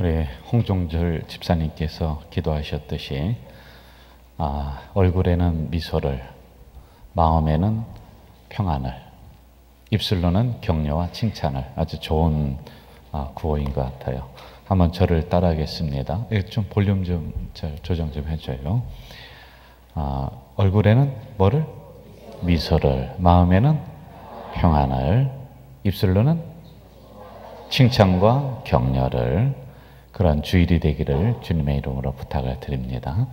우리 홍종철 집사님께서 기도하셨듯이 얼굴에는 미소를, 마음에는 평안을, 입술로는 격려와 칭찬을. 아주 좋은 구호인 것 같아요. 한번 저를 따라하겠습니다. 좀 볼륨 좀 조정 좀 해줘요. 얼굴에는 뭐를? 미소를, 마음에는 평안을, 입술로는 칭찬과 격려를. 그런 주일이 되기를 주님의 이름으로 부탁을 드립니다.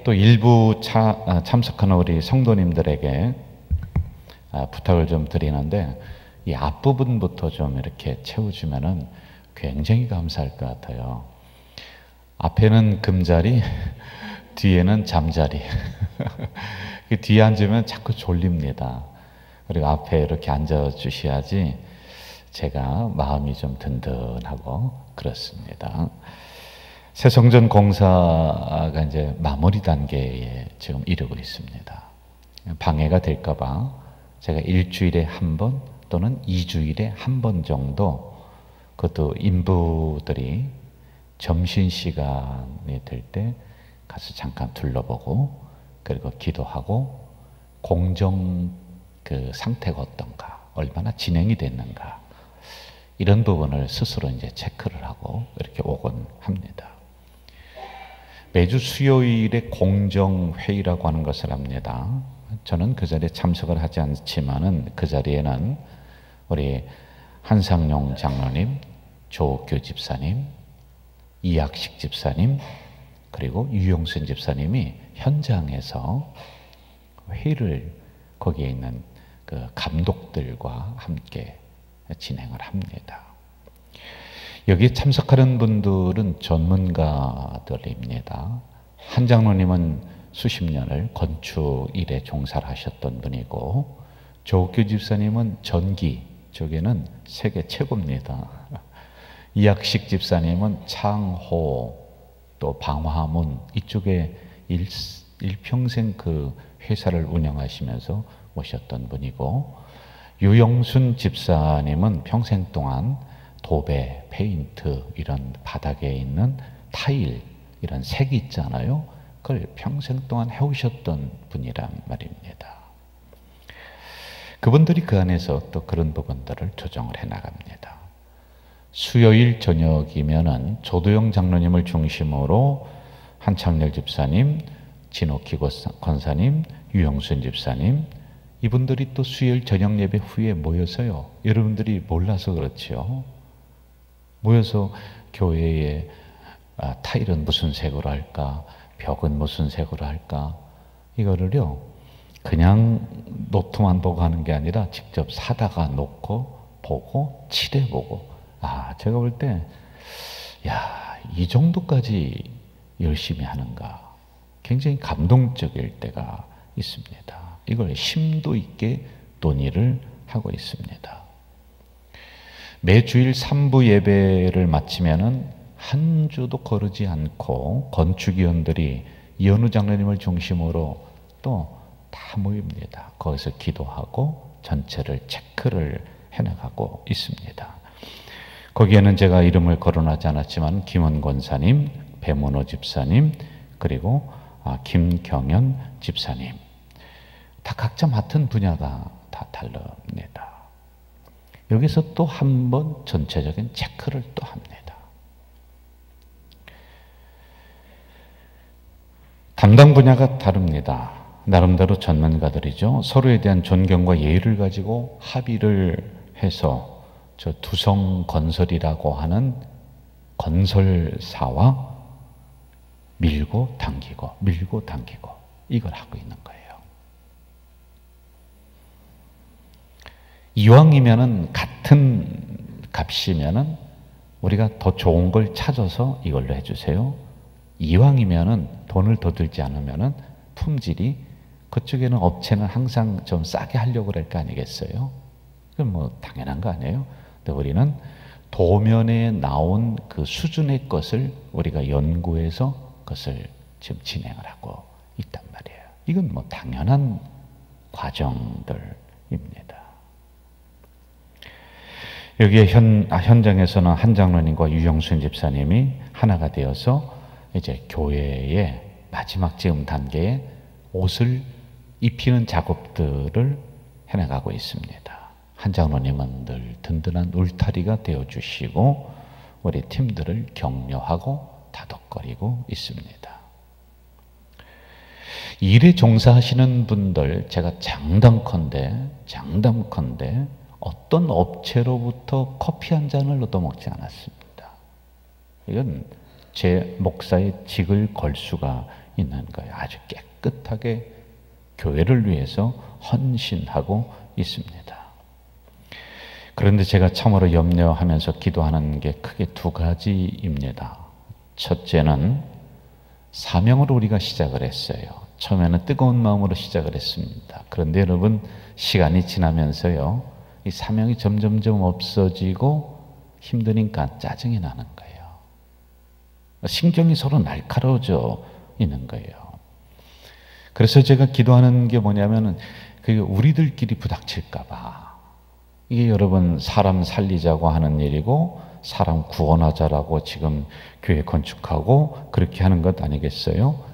또 일부 참석하는 우리 성도님들에게 부탁을 좀 드리는데, 이 앞부분부터 좀 이렇게 채워주면은 굉장히 감사할 것 같아요. 앞에는 금자리, 뒤에는 잠자리. 그 뒤에 앉으면 자꾸 졸립니다. 그리고 앞에 이렇게 앉아 주셔야지 제가 마음이 좀 든든하고 그렇습니다. 새성전 공사가 이제 마무리 단계에 지금 이르고 있습니다. 방해가 될까봐 제가 일주일에 한 번 또는 2주일에 한 번 정도, 그것도 인부들이 점심시간이 될 때 가서 잠깐 둘러보고, 그리고 기도하고, 공정 그 상태가 어떤가, 얼마나 진행이 됐는가, 이런 부분을 스스로 이제 체크를 하고 이렇게 오곤 합니다. 매주 수요일에 공정회의라고 하는 것을 합니다. 저는 그 자리에 참석을 하지 않지만은 그 자리에는 우리 한상용 장로님, 조옥교 집사님, 이학식 집사님, 그리고 유영순 집사님이 현장에서 회의를, 거기에 있는 그 감독들과 함께 진행을 합니다. 여기에 참석하는 분들은 전문가들입니다. 한 장로님은 수십 년을 건축 일에 종사를 하셨던 분이고, 조옥교 집사님은 전기 쪽에는 세계 최고입니다. 이학식 집사님은 창호, 또 방화문 이쪽에 일평생 그 회사를 운영하시면서 오셨던 분이고, 유영순 집사님은 평생 동안 도배, 페인트, 이런 바닥에 있는 타일, 이런 색이 있잖아요. 그걸 평생 동안 해오셨던 분이란 말입니다. 그분들이 그 안에서 또 그런 부분들을 조정을 해나갑니다. 수요일 저녁이면은 조도영 장로님을 중심으로 한창렬 집사님, 진옥희 권사님, 유영순 집사님, 이분들이 또 수요일 저녁 예배 후에 모여서요, 여러분들이 몰라서 그렇지요, 모여서 교회에 타일은 무슨 색으로 할까, 벽은 무슨 색으로 할까, 이거를요 그냥 노트만 보고 하는 게 아니라 직접 사다가 놓고 보고 칠해보고, 제가 볼 때 이 정도까지 열심히 하는가, 굉장히 감동적일 때가 있습니다. 이걸 심도 있게 논의를 하고 있습니다. 매주일 3부 예배를 마치면은 한 주도 거르지 않고 건축위원들이 이현우 장로님을 중심으로 또 다 모입니다. 거기서 기도하고 전체를 체크를 해나가고 있습니다. 거기에는 제가 이름을 거론하지 않았지만 김원 권사님, 배문호 집사님, 그리고 김경연 집사님, 다 각자 맡은 분야가 다 다릅니다. 여기서 또 한 번 전체적인 체크를 또 합니다. 담당 분야가 다릅니다. 나름대로 전문가들이죠. 서로에 대한 존경과 예의를 가지고 합의를 해서 저 두성건설이라고 하는 건설사와 밀고 당기고 이걸 하고 있는 거예요. 이왕이면은 같은 값이면은 우리가 더 좋은 걸 찾아서 이걸로 해주세요. 이왕이면은 돈을 더 들지 않으면은 품질이, 그쪽에는 업체는 항상 좀 싸게 하려고 그럴 거 아니겠어요? 그건 뭐 당연한 거 아니에요? 근데 우리는 도면에 나온 그 수준의 것을 우리가 연구해서 그것을 지금 진행을 하고 있단 말이에요. 이건 뭐 당연한 과정들입니다. 여기에 현장에서는 한 장로님과 유영순 집사님이 하나가 되어서 이제 교회의 마지막 지금 단계에 옷을 입히는 작업들을 해나가고 있습니다. 한 장로님은 늘 든든한 울타리가 되어주시고 우리 팀들을 격려하고 다독거리고 있습니다. 일에 종사하시는 분들, 제가 장담컨대 어떤 업체로부터 커피 한 잔을 얻어먹지 않았습니다. 이건 제 목사의 직을 걸 수가 있는 거예요. 아주 깨끗하게 교회를 위해서 헌신하고 있습니다. 그런데 제가 참으로 염려하면서 기도하는 게 크게 두 가지입니다. 첫째는 사명으로 우리가 시작을 했어요. 처음에는 뜨거운 마음으로 시작을 했습니다. 그런데 여러분, 시간이 지나면서요, 이 사명이 점점점 없어지고 힘드니까 짜증이 나는 거예요. 신경이 서로 날카로워져 있는 거예요. 그래서 제가 기도하는 게 뭐냐면은 우리들끼리 부닥칠까봐. 이게 여러분, 사람 살리자고 하는 일이고 사람 구원하자라고 지금 교회 건축하고 그렇게 하는 것 아니겠어요?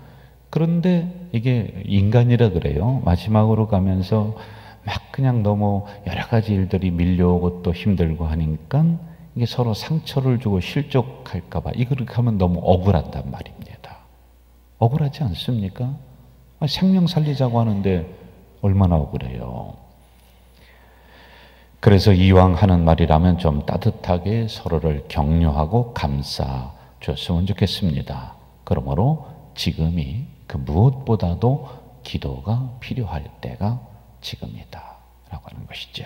그런데 이게 인간이라 그래요. 마지막으로 가면서 막 그냥 너무 여러 가지 일들이 밀려오고 또 힘들고 하니까 이게 서로 상처를 주고 실족할까봐 이렇게 하면 너무 억울한단 말입니다. 억울하지 않습니까? 생명 살리자고 하는데 얼마나 억울해요. 그래서 이왕 하는 말이라면 좀 따뜻하게 서로를 격려하고 감싸 줬으면 좋겠습니다. 그러므로 지금이 그 무엇보다도 기도가 필요할 때가 지금이다 라고 하는 것이죠.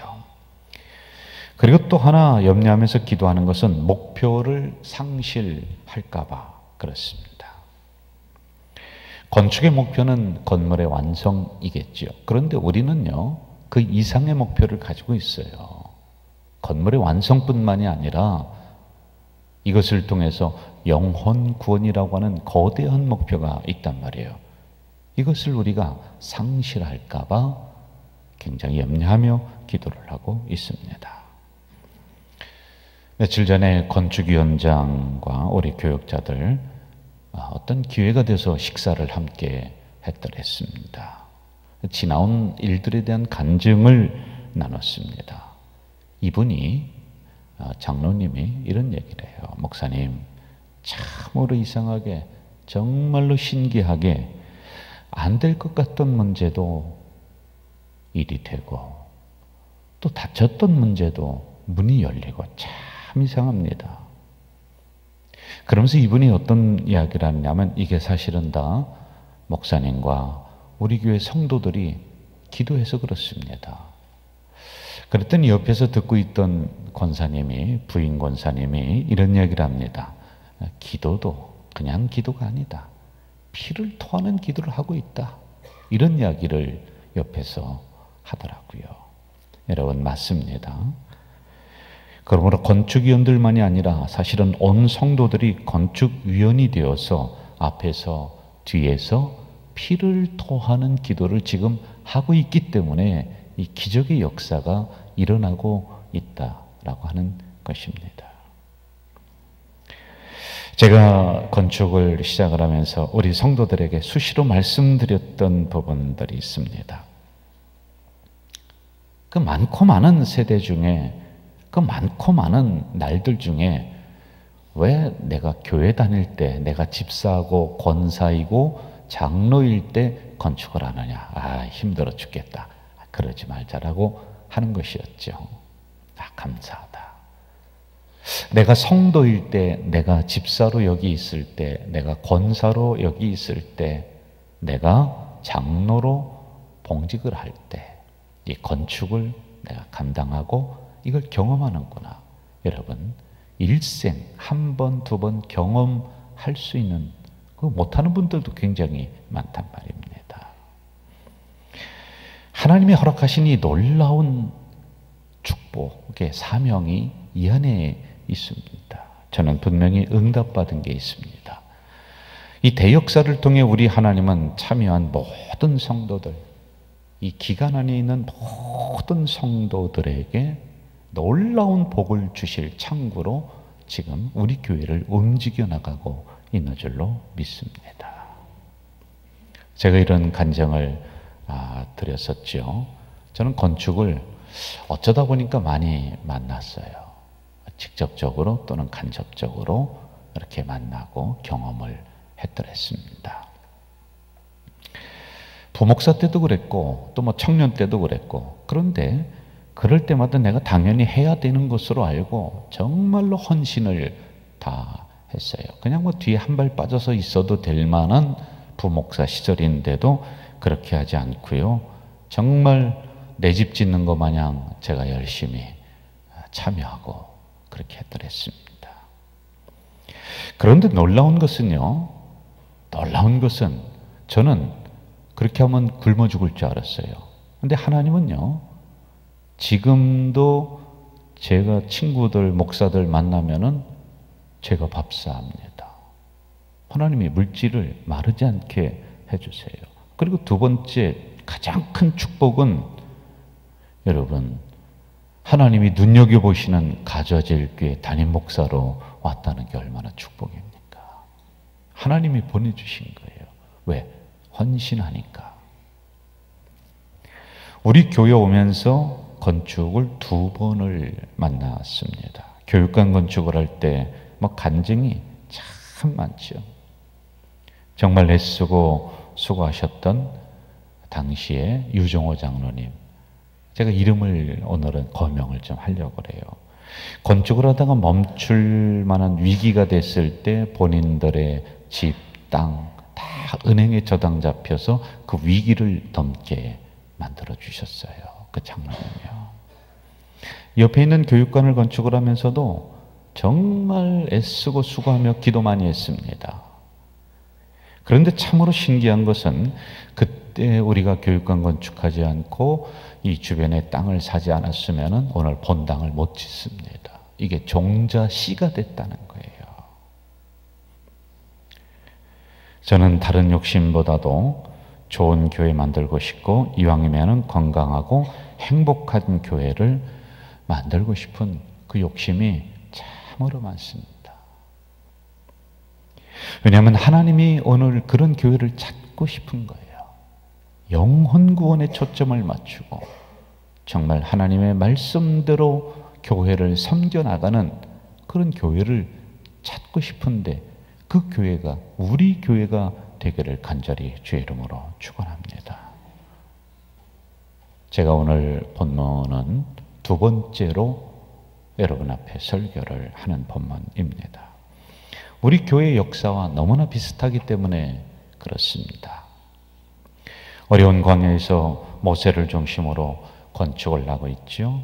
그리고 또 하나 염려하면서 기도하는 것은 목표를 상실할까 봐 그렇습니다. 건축의 목표는 건물의 완성이겠죠. 그런데 우리는요, 그 이상의 목표를 가지고 있어요. 건물의 완성뿐만이 아니라 이것을 통해서 영혼 구원이라고 하는 거대한 목표가 있단 말이에요. 이것을 우리가 상실할까 봐 굉장히 염려하며 기도를 하고 있습니다. 며칠 전에 건축위원장과 우리 교역자들 어떤 기회가 돼서 식사를 함께 했더랬습니다. 지나온 일들에 대한 간증을 나눴습니다. 이분이, 장로님이 이런 얘기를 해요. 목사님, 참으로 이상하게 정말로 신기하게 안 될 것 같던 문제도 일이 되고 또 닫혔던 문제도 문이 열리고 참 이상합니다. 그러면서 이분이 어떤 이야기를 하냐면 이게 사실은 다 목사님과 우리 교회 성도들이 기도해서 그렇습니다. 그랬더니 옆에서 듣고 있던 권사님이, 부인 권사님이 이런 이야기를 합니다. 기도도 그냥 기도가 아니다. 피를 토하는 기도를 하고 있다. 이런 이야기를 옆에서 하더라고요. 여러분, 맞습니다. 그러므로 건축위원들만이 아니라 사실은 온 성도들이 건축위원이 되어서 앞에서 뒤에서 피를 토하는 기도를 지금 하고 있기 때문에 이 기적의 역사가 일어나고 있다라고 하는 것입니다. 제가 건축을 시작을 하면서 우리 성도들에게 수시로 말씀드렸던 부분들이 있습니다. 그 많고 많은 세대 중에, 그 많고 많은 날들 중에 왜 내가 교회 다닐 때, 내가 집사하고 권사이고 장로일 때 건축을 안 하냐? 힘들어 죽겠다. 그러지 말자라고 하는 것이었죠. 감사하다. 내가 성도일 때, 내가 집사로 여기 있을 때, 내가 권사로 여기 있을 때, 내가 장로로 봉직을 할 때, 이 건축을 내가 감당하고 이걸 경험하는구나. 여러분, 일생 한 번, 두 번 경험할 수 있는, 그거 못하는 분들도 굉장히 많단 말입니다. 하나님이 허락하신 이 놀라운 축복의 사명이 이 안에 있습니다. 저는 분명히 응답받은 게 있습니다. 이 대역사를 통해 우리 하나님은 참여한 모든 성도들, 이 기간 안에 있는 모든 성도들에게 놀라운 복을 주실 창구로 지금 우리 교회를 움직여 나가고 있는 줄로 믿습니다. 제가 이런 간증을 드렸었죠. 저는 건축을 어쩌다 보니까 많이 만났어요. 직접적으로 또는 간접적으로 이렇게 만나고 경험을 했더랬습니다. 부목사 때도 그랬고 또 뭐 청년 때도 그랬고, 그런데 그럴 때마다 내가 당연히 해야 되는 것으로 알고 정말로 헌신을 다 했어요. 그냥 뭐 뒤에 한 발 빠져서 있어도 될 만한 부목사 시절인데도 그렇게 하지 않고요. 정말 내 집 짓는 것 마냥 제가 열심히 참여하고 그렇게 했더랬습니다. 그런데 놀라운 것은 저는 그렇게 하면 굶어 죽을 줄 알았어요. 근데 하나님은요, 지금도 제가 친구들, 목사들 만나면은 제가 밥 사합니다. 하나님이 물질을 마르지 않게 해주세요. 그리고 두 번째 가장 큰 축복은, 여러분, 하나님이 눈여겨보시는 가져질 교회 담임 목사로 왔다는 게 얼마나 축복입니까? 하나님이 보내주신 거예요. 왜? 헌신하니까. 우리 교회 오면서 건축을 2번을 만났습니다. 교육관 건축을 할 때 뭐 간증이 참 많죠. 정말 애쓰고 수고하셨던 당시에 유종호 장로님, 제가 이름을 오늘은 거명을 좀 하려고 그래요. 건축을 하다가 멈출 만한 위기가 됐을 때 본인들의 집, 땅 다 은행에 저당 잡혀서 그 위기를 넘게 만들어 주셨어요. 그 장로님이요. 옆에 있는 교육관을 건축을 하면서도 정말 애쓰고 수고하며 기도 많이 했습니다. 그런데 참으로 신기한 것은 그때 우리가 교육관 건축하지 않고 이 주변에 땅을 사지 않았으면 오늘 본당을 못 짓습니다. 이게 종자 씨가 됐다는 거예요. 저는 다른 욕심보다도 좋은 교회 만들고 싶고 이왕이면 건강하고 행복한 교회를 만들고 싶은 그 욕심이 참으로 많습니다. 왜냐하면 하나님이 오늘 그런 교회를 찾고 싶은 거예요. 영혼 구원에 초점을 맞추고 정말 하나님의 말씀대로 교회를 섬겨나가는 그런 교회를 찾고 싶은데, 그 교회가 우리 교회가 되기를 간절히 주의 이름으로 축원합니다. 제가 오늘 본문은 2번째로 여러분 앞에 설교를 하는 본문입니다. 우리 교회의 역사와 너무나 비슷하기 때문에 그렇습니다. 어려운 광야에서 모세를 중심으로 건축을 하고 있죠.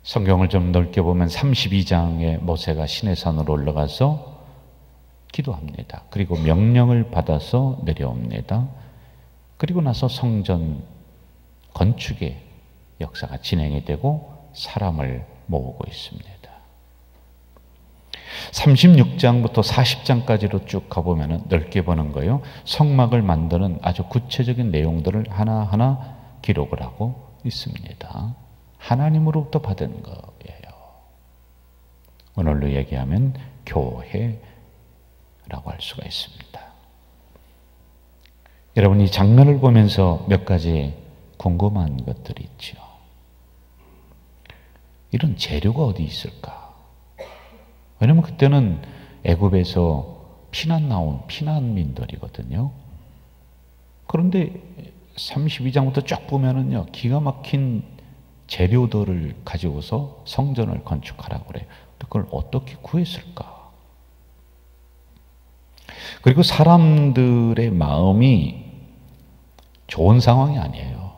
성경을 좀 넓게 보면 32장에 모세가 시내산으로 올라가서 기도합니다. 그리고 명령을 받아서 내려옵니다. 그리고 나서 성전 건축의 역사가 진행이 되고 사람을 모으고 있습니다. 36장부터 40장까지로 쭉 가보면 넓게 보는 거예요. 성막을 만드는 아주 구체적인 내용들을 하나하나 기록을 하고 있습니다. 하나님으로부터 받은 거예요. 오늘로 얘기하면 교회라고 할 수가 있습니다. 여러분, 이 장면을 보면서 몇 가지 궁금한 것들이 있죠. 이런 재료가 어디 있을까? 왜냐면 그때는 애굽에서 피난 나온 피난민들이거든요. 그런데 32장부터 쫙 보면은요, 기가 막힌 재료들을 가지고서 성전을 건축하라고 그래요. 그걸 어떻게 구했을까? 그리고 사람들의 마음이 좋은 상황이 아니에요.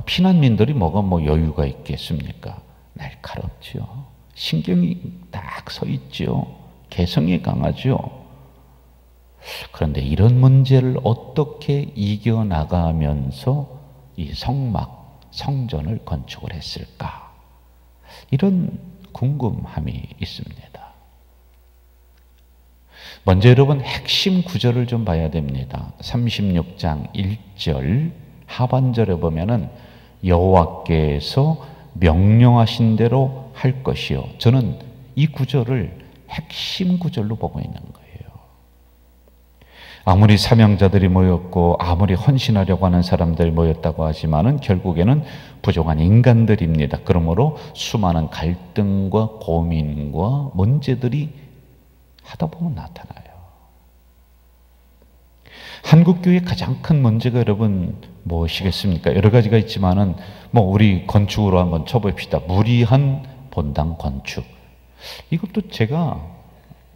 피난민들이 뭐가 여유가 있겠습니까? 날카롭죠. 신경이 딱 서 있죠. 개성이 강하죠. 그런데 이런 문제를 어떻게 이겨나가면서 이 성전을 건축을 했을까? 이런 궁금함이 있습니다. 먼저 여러분, 핵심 구절을 좀 봐야 됩니다. 36장 1절 하반절에 보면은 여호와께서 명령하신 대로 할 것이요. 저는 이 구절을 핵심 구절로 보고 있는 거예요. 아무리 사명자들이 모였고 아무리 헌신하려고 하는 사람들이 모였다고 하지만은 결국에는 부족한 인간들입니다. 그러므로 수많은 갈등과 고민과 문제들이 하다 보면 나타나요. 한국교회의 가장 큰 문제가 여러분 무엇이겠습니까? 여러 가지가 있지만은 우리 건축으로 한번 쳐봅시다. 무리한 본당 건축. 이것도 제가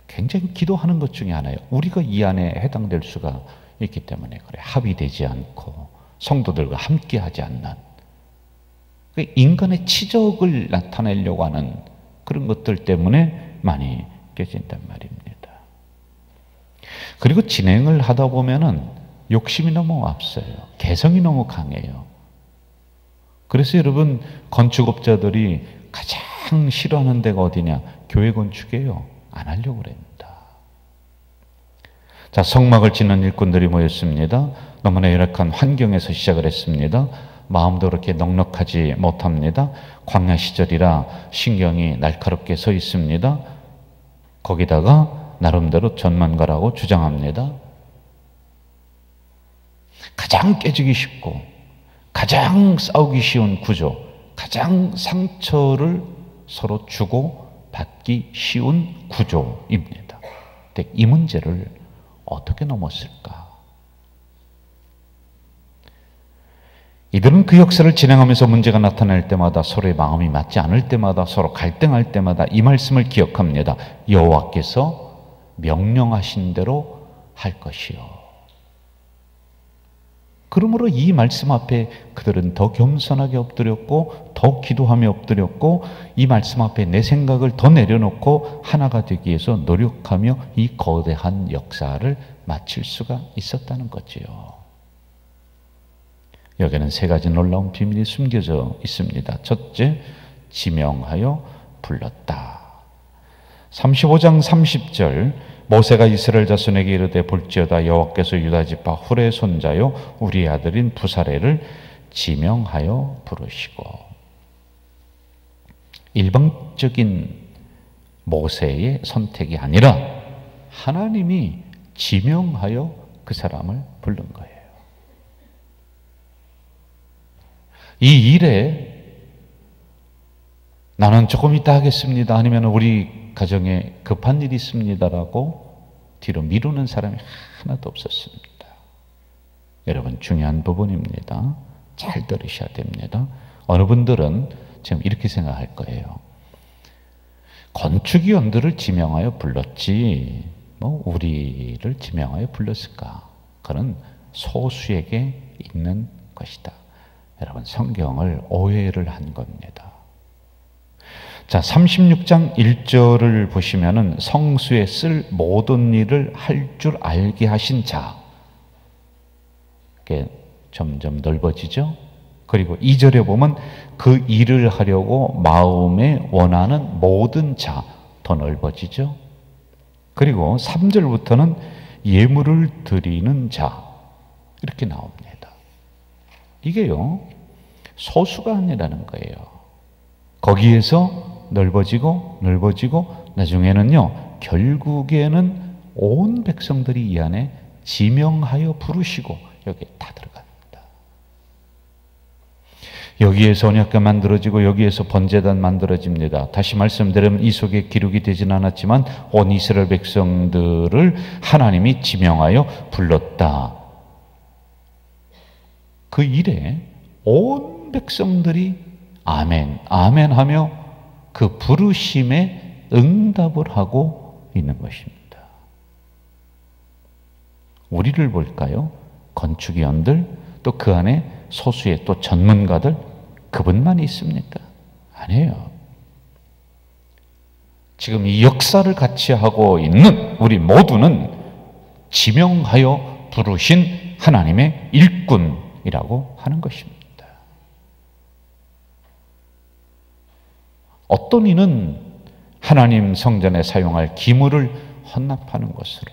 굉장히 기도하는 것 중에 하나예요. 우리가 이 안에 해당될 수가 있기 때문에 그래. 합의되지 않고 성도들과 함께하지 않는 인간의 치적을 나타내려고 하는 그런 것들 때문에 많이 깨진단 말입니다. 그리고 진행을 하다 보면은 욕심이 너무 앞서요. 개성이 너무 강해요. 그래서 여러분 건축업자들이 가장 싫어하는 데가 어디냐? 교회 건축이에요. 안 하려고 그럽니다. 자, 성막을 짓는 일꾼들이 모였습니다. 너무나 열악한 환경에서 시작을 했습니다. 마음도 그렇게 넉넉하지 못합니다. 광야 시절이라 신경이 날카롭게 서 있습니다. 거기다가 나름대로 전문가라고 주장합니다. 가장 깨지기 쉽고 가장 싸우기 쉬운 구조, 가장 상처를 서로 주고 받기 쉬운 구조입니다. 근데 이 문제를 어떻게 넘었을까? 이들은 그 역사를 진행하면서 문제가 나타날 때마다 서로의 마음이 맞지 않을 때마다 서로 갈등할 때마다 이 말씀을 기억합니다. 여호와께서 명령하신 대로 할 것이요. 그러므로 이 말씀 앞에 그들은 더 겸손하게 엎드렸고 더 기도하며 엎드렸고 이 말씀 앞에 내 생각을 더 내려놓고 하나가 되기 위해서 노력하며 이 거대한 역사를 마칠 수가 있었다는 거지요. 여기는 세 가지 놀라운 비밀이 숨겨져 있습니다. 첫째, 지명하여 불렀다. 35장 30절 모세가 이스라엘 자손에게 이르되 볼지어다 여호와께서 유다 지파 훌의 손자요 우리의 아들인 부사레를 지명하여 부르시고. 일방적인 모세의 선택이 아니라 하나님이 지명하여 그 사람을 부른 거예요. 이 일에 나는 조금 이따 하겠습니다. 아니면 우리 가정에 급한 일이 있습니다라고 뒤로 미루는 사람이 하나도 없었습니다. 여러분 중요한 부분입니다. 잘 들으셔야 됩니다. 어느 분들은 지금 이렇게 생각할 거예요. 건축위원들을 지명하여 불렀지 우리를 지명하여 불렀을까? 그는 소수에게 있는 것이다. 여러분 성경을 오해를 한 겁니다. 자, 36장 1절을 보시면은 성수에 쓸 모든 일을 할 줄 알게 하신 자. 이게 점점 넓어지죠. 그리고 2절에 보면 그 일을 하려고 마음에 원하는 모든 자. 더 넓어지죠. 그리고 3절부터는 예물을 드리는 자. 이렇게 나옵니다. 이게요, 소수가 아니라는 거예요. 거기에서 넓어지고 나중에는요 결국에는 온 백성들이 이 안에 지명하여 부르시고 여기에 다 들어갑니다. 여기에서 언약궤 만들어지고 여기에서 번제단 만들어집니다. 다시 말씀드리면 이 속에 기록이 되진 않았지만 온 이스라엘 백성들을 하나님이 지명하여 불렀다. 그 일에 온 백성들이 아멘, 아멘 하며 그 부르심에 응답을 하고 있는 것입니다. 우리를 볼까요? 건축위원들, 또 그 안에 소수의 또 전문가들, 그분만 있습니까? 아니에요. 지금 이 역사를 같이 하고 있는 우리 모두는 지명하여 부르신 하나님의 일꾼이라고 하는 것입니다. 어떤 이는 하나님 성전에 사용할 기물을 헌납하는 것으로,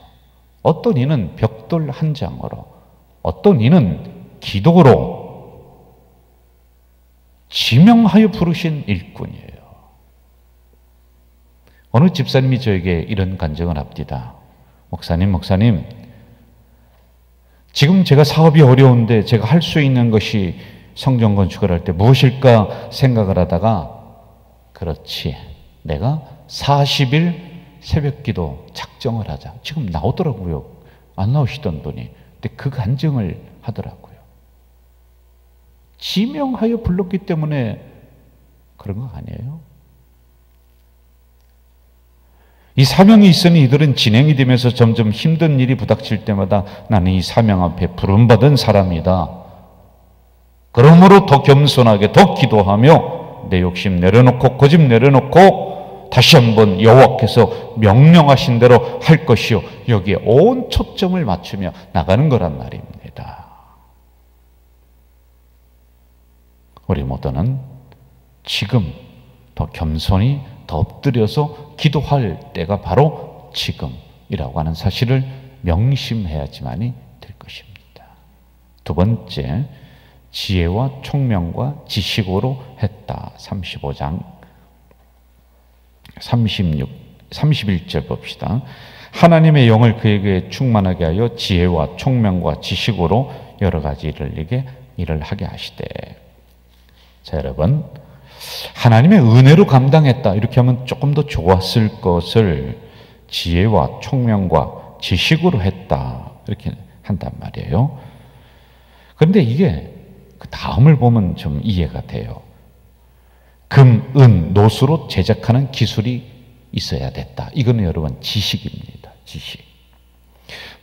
어떤 이는 벽돌 한 장으로, 어떤 이는 기도로 지명하여 부르신 일꾼이에요. 어느 집사님이 저에게 이런 간증을 합니다. 목사님, 지금 제가 사업이 어려운데 제가 할 수 있는 것이 성전 건축을 할 때 무엇일까 생각을 하다가, 그렇지, 내가 40일 새벽기도 작정을 하자. 지금 나오더라고요. 안 나오시던 분이. 근데 그 간증을 하더라고요. 지명하여 불렀기 때문에 그런 거 아니에요? 이 사명이 있으니 이들은 진행이 되면서 점점 힘든 일이 부닥칠 때마다 나는 이 사명 앞에 부름받은 사람이다. 그러므로 더 겸손하게 더 기도하며 내 욕심 내려놓고 고집 내려놓고 다시 한번 여호와께서 명령하신 대로 할 것이요, 여기에 온 초점을 맞추며 나가는 거란 말입니다. 우리 모두는 지금 더 겸손히 더 엎드려서 기도할 때가 바로 지금이라고 하는 사실을 명심해야지만이 될 것입니다. 두 번째, 지혜와 총명과 지식으로 했다. 35장 31절 봅시다. 하나님의 영을 그에게 충만하게 하여 지혜와 총명과 지식으로 여러 가지 일을 하게 하시되. 자, 여러분, 하나님의 은혜로 감당했다 이렇게 하면 조금 더 좋았을 것을 지혜와 총명과 지식으로 했다 이렇게 한단 말이에요. 그런데 이게 그 다음을 보면 좀 이해가 돼요. 금, 은, 노수로 제작하는 기술이 있어야 됐다. 이거는 여러분 지식입니다. 지식.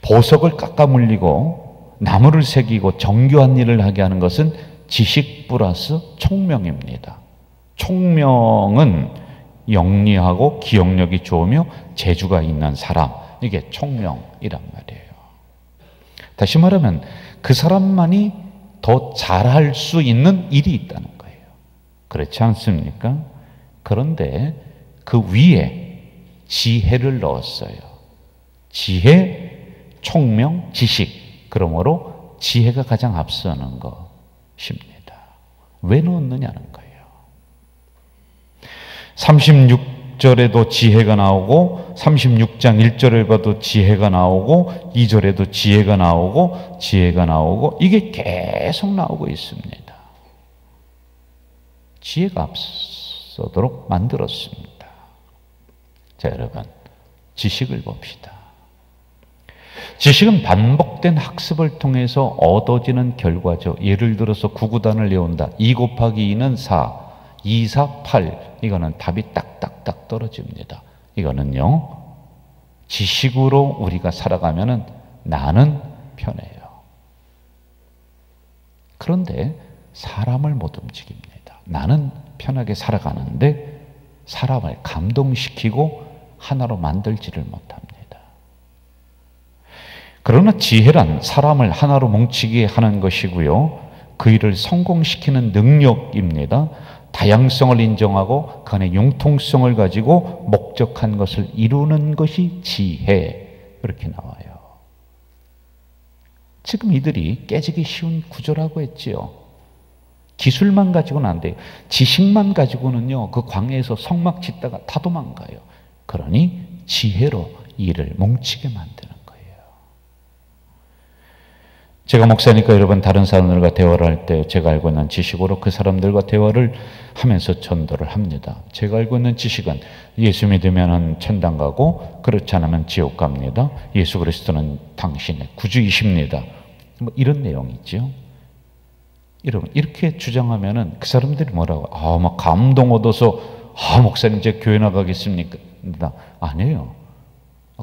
보석을 깎아 물리고 나무를 새기고 정교한 일을 하게 하는 것은 지식 플러스 총명입니다. 총명은 영리하고 기억력이 좋으며 재주가 있는 사람, 이게 총명이란 말이에요. 다시 말하면 그 사람만이 더 잘할 수 있는 일이 있다는 거예요. 그렇지 않습니까? 그런데 그 위에 지혜를 넣었어요. 지혜, 총명, 지식. 그러므로 지혜가 가장 앞서는 것입니다. 왜 넣었느냐는 거예요. 36절에도 지혜가 나오고 36장 1절을 봐도 지혜가 나오고 2절에도 지혜가 나오고 이게 계속 나오고 있습니다. 지혜가 앞서도록 만들었습니다. 자, 여러분, 지식을 봅시다. 지식은 반복된 학습을 통해서 얻어지는 결과죠. 예를 들어서 구구단을 외운다. 2 곱하기 2는 4, 2, 4, 8. 이거는 답이 딱딱딱 떨어집니다. 이거는요, 지식으로 우리가 살아가면은 나는 편해요. 그런데 사람을 못 움직입니다. 나는 편하게 살아가는데 사람을 감동시키고 하나로 만들지를 못합니다. 그러나 지혜란 사람을 하나로 뭉치게 하는 것이고요, 그 일을 성공시키는 능력입니다. 다양성을 인정하고 그 안에 융통성을 가지고 목적한 것을 이루는 것이 지혜, 이렇게 나와요. 지금 이들이 깨지기 쉬운 구조라고 했지요. 기술만 가지고는 안 돼요. 지식만 가지고는요, 그 광야에서 성막 짓다가 다 도망가요. 그러니 지혜로 일을 뭉치게 만드는 거예요. 제가 목사니까 여러분, 다른 사람들과 대화를 할 때 제가 알고 있는 지식으로 그 사람들과 대화를 하면서 전도를 합니다. 제가 알고 있는 지식은 예수 믿으면 천당 가고 그렇지 않으면 지옥 갑니다. 예수 그리스도는 당신의 구주이십니다. 뭐 이런 내용이죠. 여러분, 이렇게 주장하면은 그 사람들이 뭐라고? 막 감동 얻어서 목사님 이제 교회 나가겠습니까? 아니에요.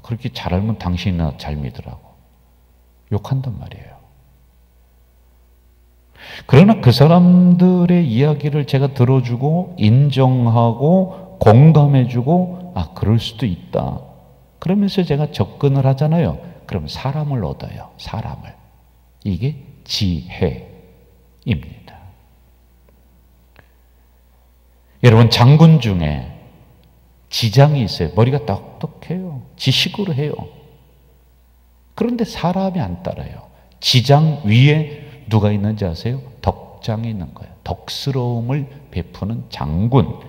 그렇게 잘 알면 당신이나 잘 믿으라고 욕한단 말이에요. 그러나 그 사람들의 이야기를 제가 들어주고 인정하고 공감해주고 그럴 수도 있다. 그러면서 제가 접근을 하잖아요. 그럼 사람을 얻어요. 사람을. 이게 지혜입니다. 여러분, 장군 중에 지장이 있어요. 머리가 똑똑해요. 지식으로 해요. 그런데 사람이 안 따라요. 지장 위에 누가 있는지 아세요? 덕 덕장이 있는 거예요. 덕스러움을 베푸는 장군.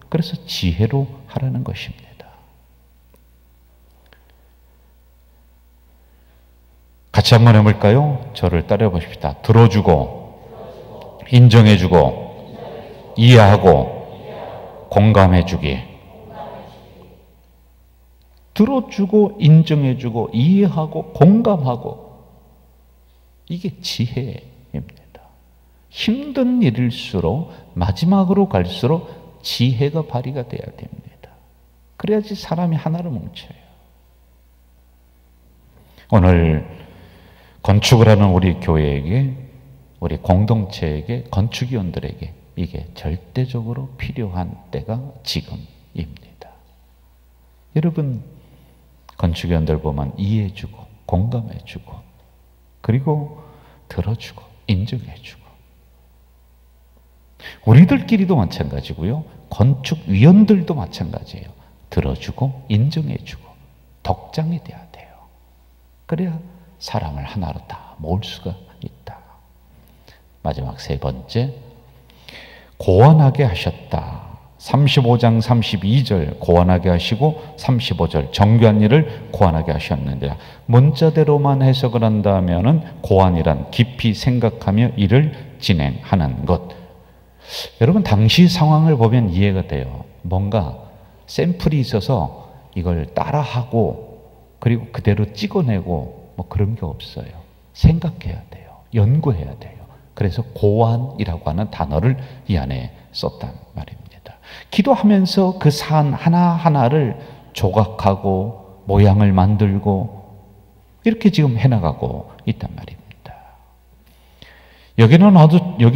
그래서 지혜로 하라는 것입니다. 같이 한번 해볼까요? 저를 따라해 보십시다. 들어주고, 인정해주고, 이해하고, 공감해주기. 들어주고, 인정해주고, 이해하고, 공감하고. 이게 지혜입니다. 힘든 일일수록 마지막으로 갈수록 지혜가 발휘가 돼야 됩니다. 그래야지 사람이 하나로 뭉쳐요. 오늘 건축을 하는 우리 교회에게, 우리 공동체에게, 건축위원들에게 이게 절대적으로 필요한 때가 지금입니다. 여러분, 건축위원들 보면 이해해주고, 공감해주고, 그리고 들어주고, 인정해주고. 우리들끼리도 마찬가지고요. 건축위원들도 마찬가지예요. 들어주고, 인정해주고, 덕장이 돼야 돼요. 그래야 사람을 하나로 다 모을 수가 있다. 마지막 세 번째, 고안하게 하셨다. 35장 32절 고안하게 하시고 35절 정교한 일을 고안하게 하셨는데, 문자대로만 해석을 한다면은 고안이란 깊이 생각하며 일을 진행하는 것. 여러분, 당시 상황을 보면 이해가 돼요. 뭔가 샘플이 있어서 이걸 따라하고 그리고 그대로 찍어내고 뭐 그런 게 없어요. 생각해야 돼요. 연구해야 돼요. 그래서 고안이라고 하는 단어를 이 안에 썼단 말입니다. 기도하면서 그 사안 하나하나를 조각하고 모양을 만들고 이렇게 지금 해나가고 있단 말입니다. 여기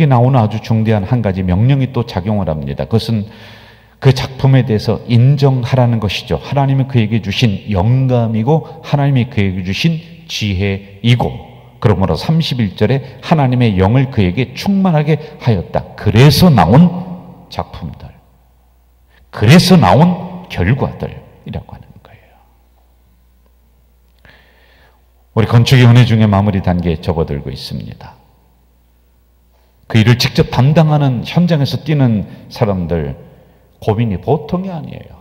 나오는 아주 중대한 한 가지 명령이 또 작용을 합니다. 그것은 그 작품에 대해서 인정하라는 것이죠. 하나님이 그에게 주신 영감이고 하나님이 그에게 주신 지혜이고, 그러므로 31절에 하나님의 영을 그에게 충만하게 하였다. 그래서 나온 작품들, 그래서 나온 결과들이라고 하는 거예요. 우리 건축의 은혜 중에 마무리 단계에 접어들고 있습니다. 그 일을 직접 담당하는 현장에서 뛰는 사람들 고민이 보통이 아니에요.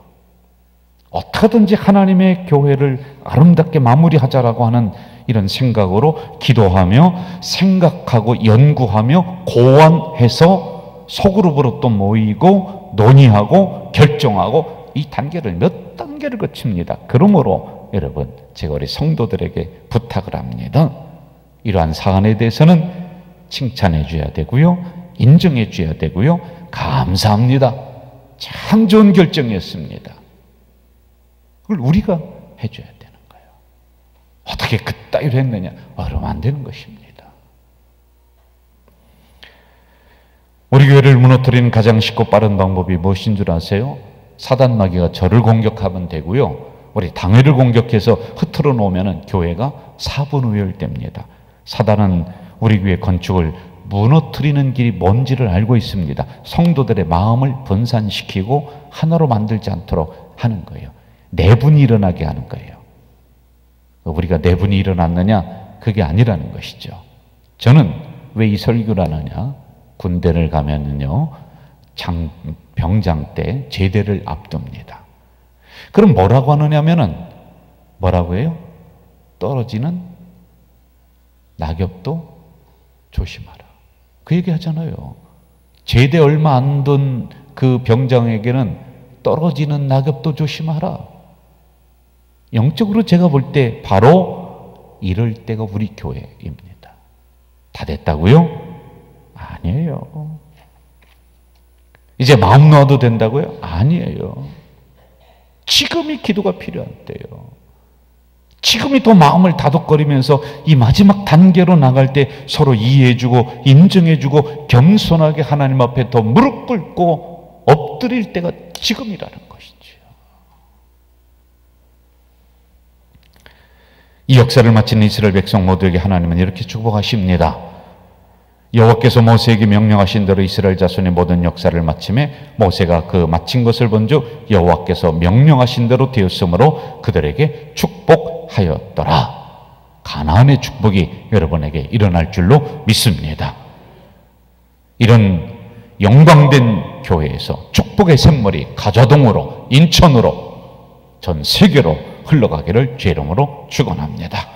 어떻게든지 하나님의 교회를 아름답게 마무리하자라고 하는 이런 생각으로 기도하며 생각하고 연구하며 고안해서 소그룹으로 또 모이고 논의하고 결정하고 이 단계를 몇 단계를 거칩니다. 그러므로 여러분, 제가 우리 성도들에게 부탁을 합니다. 이러한 사안에 대해서는 칭찬해 줘야 되고요, 인정해 줘야 되고요, 감사합니다, 참 좋은 결정이었습니다, 그걸 우리가 해줘야 되는 거예요. 어떻게 그따위로 했느냐? 그러면 안 되는 것입니다. 우리 교회를 무너뜨리는 가장 쉽고 빠른 방법이 무엇인 줄 아세요? 사단마귀가 저를 공격하면 되고요, 우리 당회를 공격해서 흐트러 놓으면 교회가 사분우열됩니다. 사단은 우리 교회 건축을 무너뜨리는 길이 뭔지를 알고 있습니다. 성도들의 마음을 분산시키고 하나로 만들지 않도록 하는 거예요. 내분이 일어나게 하는 거예요. 우리가 내분이 일어났느냐? 그게 아니라는 것이죠. 저는 왜 이 설교를 하느냐? 군대를 가면은요, 병장 때 제대를 앞둡니다. 그럼 뭐라고 하느냐면은, 뭐라고 해요? 떨어지는 낙엽도 조심하라. 그 얘기 하잖아요. 제대 얼마 안 된 그 병장에게는 떨어지는 낙엽도 조심하라. 영적으로 제가 볼 때 바로 이럴 때가 우리 교회입니다. 다 됐다고요? 아니에요. 이제 마음 놓아도 된다고요? 아니에요. 지금이 기도가 필요한 때예요. 지금이 더 마음을 다독거리면서 이 마지막 단계로 나갈 때 서로 이해해주고 인정해주고 겸손하게 하나님 앞에 더 무릎 꿇고 엎드릴 때가 지금이라는 것이죠. 이 역사를 마친 이스라엘 백성 모두에게 하나님은 이렇게 축복하십니다. 여호와께서 모세에게 명령하신 대로 이스라엘 자손의 모든 역사를 마침에 모세가 그 마친 것을 본즉 여호와께서 명령하신 대로 되었으므로 그들에게 축복하였더라. 가나안의 축복이 여러분에게 일어날 줄로 믿습니다. 이런 영광된 교회에서 축복의 샘물이 가자동으로, 인천으로, 전 세계로 흘러가기를 주의 이름으로 축원합니다.